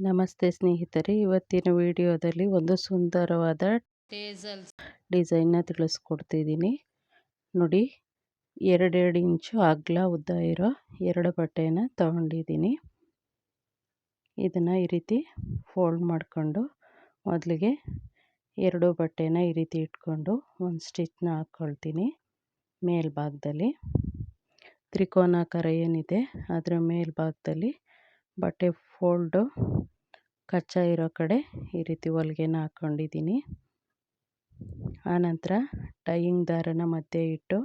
ನಮಸ್ತೆ ಸ್ನೇಹಿತರೆ, ಇವತ್ತಿನ ವಿಡಿಯೋದಲ್ಲಿ ಒಂದು ಸುಂದರವಾದ ಡಿಸೈನ್ನ ತಿಳಿಸ್ಕೊಡ್ತಿದ್ದೀನಿ. ನೋಡಿ, 2 ಇಂಚು ಅಗಲ ಉದ್ದ ಇರೋ 2 ಬಟ್ಟೆನ ತಗೊಂಡಿದ್ದೀನಿ. ಇದನ್ನು ಈ ರೀತಿ ಫೋಲ್ಡ್ ಮಾಡಿಕೊಂಡು ಮೊದಲಿಗೆ 2 ಬಟ್ಟೆನ ಈ ರೀತಿ ಇಟ್ಕೊಂಡು ಒಂದು ಸ್ಟಿಚ್ನ ಹಾಕ್ಕೊಳ್ತೀನಿ. ಮೇಲ್ಭಾಗದಲ್ಲಿ ತ್ರಿಕೋನಾಕಾರ ಏನಿದೆ ಅದರ ಮೇಲ್ಭಾಗದಲ್ಲಿ ಬಟ್ಟೆ ಫೋಲ್ಡು ಕಚ್ಚಾ ಇರೋ ಕಡೆ ಈ ರೀತಿ ಹೊಲಿಗೆನ ಹಾಕ್ಕೊಂಡಿದ್ದೀನಿ. ಆನಂತರ ಟೈಯಿಂಗ್ ದಾರನ ಮಧ್ಯೆ ಇಟ್ಟು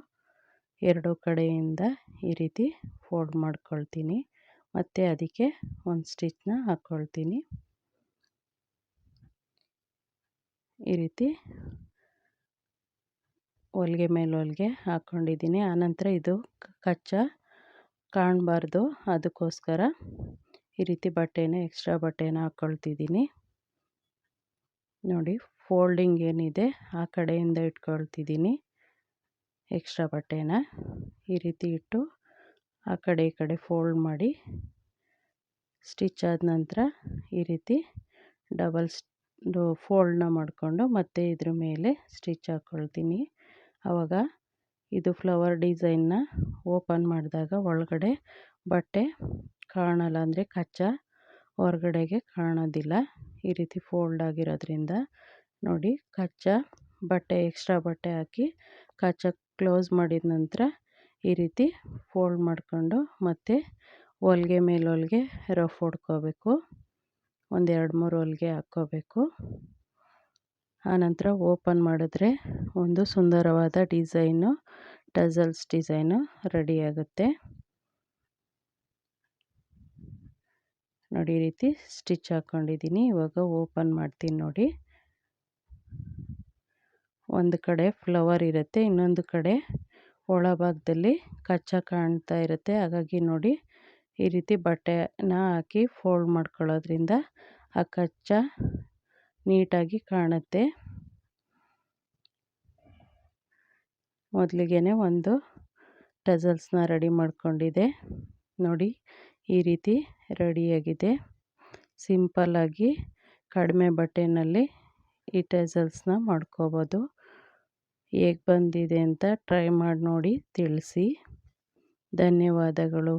2 ಕಡೆಯಿಂದ ಈ ರೀತಿ ಫೋಲ್ಡ್ ಮಾಡ್ಕೊಳ್ತೀನಿ. ಮತ್ತು ಅದಕ್ಕೆ ಒಂದು ಸ್ಟಿಚ್ನ ಹಾಕ್ಕೊಳ್ತೀನಿ. ಈ ರೀತಿ ಹೊಲಿಗೆ ಮೇಲೆ ಹೊಲಿಗೆ ಹಾಕ್ಕೊಂಡಿದ್ದೀನಿ. ಆನಂತರ ಇದು ಕಚ್ಚಾ ಕಾಣಬಾರ್ದು, ಅದಕ್ಕೋಸ್ಕರ ಈ ರೀತಿ ಎಕ್ಸ್ಟ್ರಾ ಬಟ್ಟೆನ ಹಾಕ್ಕೊಳ್ತಿದ್ದೀನಿ. ನೋಡಿ, ಫೋಲ್ಡಿಂಗ್ ಏನಿದೆ ಆ ಕಡೆಯಿಂದ ಇಟ್ಕೊಳ್ತಿದ್ದೀನಿ. ಎಕ್ಸ್ಟ್ರಾ ಬಟ್ಟೆನ ಈ ರೀತಿ ಇಟ್ಟು ಆ ಕಡೆ ಈ ಕಡೆ ಫೋಲ್ಡ್ ಮಾಡಿ ಸ್ಟಿಚ್ ಆದ ನಂತರ ಈ ರೀತಿ ಡಬಲ್ ಫೋಲ್ಡ್ನ ಮಾಡಿಕೊಂಡು ಮತ್ತೆ ಇದ್ರ ಮೇಲೆ ಸ್ಟಿಚ್ ಹಾಕ್ಕೊಳ್ತೀನಿ. ಆವಾಗ ಇದು ಫ್ಲವರ್ ಡಿಸೈನ್ನ ಓಪನ್ ಮಾಡಿದಾಗ ಒಳಗಡೆ ಬಟ್ಟೆ ಕಾಣಲ್ಲ, ಅಂದರೆ ಕಚ್ಚಾ ಹೊರಗಡೆಗೆ ಕಾಣೋದಿಲ್ಲ. ಈ ರೀತಿ ಫೋಲ್ಡ್ ಆಗಿರೋದ್ರಿಂದ ನೋಡಿ, ಕಚ್ಚಾ ಬಟ್ಟೆ ಎಕ್ಸ್ಟ್ರಾ ಬಟ್ಟೆ ಹಾಕಿ ಕಚ್ಚಾ ಕ್ಲೋಸ್ ಮಾಡಿದ ನಂತರ ಈ ರೀತಿ ಫೋಲ್ಡ್ ಮಾಡಿಕೊಂಡು ಮತ್ತೆ ಹೊಲಿಗೆ ಮೇಲೆ ಹೊಲಿಗೆ ರಫ್ ಹೊಡ್ಕೋಬೇಕು. ಒಂದು 2-3 ಹೊಲಿಗೆ ಹಾಕ್ಕೋಬೇಕು. ಆನಂತರ ಓಪನ್ ಮಾಡಿದ್ರೆ ಒಂದು ಸುಂದರವಾದ ಡಿಸೈನು, ಟಸಲ್ಸ್ ಡಿಸೈನು ರೆಡಿಯಾಗುತ್ತೆ. ನೋಡಿ, ಈ ರೀತಿ ಸ್ಟಿಚ್ ಹಾಕ್ಕೊಂಡಿದ್ದೀನಿ. ಇವಾಗ ಓಪನ್ ಮಾಡ್ತೀನಿ. ನೋಡಿ, ಒಂದು ಕಡೆ ಫ್ಲವರ್ ಇರುತ್ತೆ, ಇನ್ನೊಂದು ಕಡೆ ಒಳಭಾಗದಲ್ಲಿ ಕಚ್ಚಾ ಕಾಣ್ತಾ ಇರುತ್ತೆ. ಹಾಗಾಗಿ ನೋಡಿ, ಈ ರೀತಿ ಬಟ್ಟೆನ ಹಾಕಿ ಫೋಲ್ಡ್ ಮಾಡ್ಕೊಳ್ಳೋದ್ರಿಂದ ಆ ಕಚ್ಚಾ ನೀಟಾಗಿ ಕಾಣುತ್ತೆ. ಮೊದಲಿಗೆ ಒಂದು ಟಸಲ್ಸ್ನ ರೆಡಿ ಮಾಡ್ಕೊಂಡಿದ್ದೆ. ನೋಡಿ, ಈ ರೀತಿ ರೆಡಿಯಾಗಿದೆ. ಸಿಂಪಲ್ಲಾಗಿ ಕಡಿಮೆ ಬಟ್ಟೆನಲ್ಲಿ ಈ ಟಸಲ್ಸ್ನ ಮಾಡ್ಕೋಬೋದು. ಹೇಗೆ ಬಂದಿದೆ ಅಂತ ಟ್ರೈ ಮಾಡಿ ನೋಡಿ ತಿಳಿಸಿ. ಧನ್ಯವಾದಗಳು.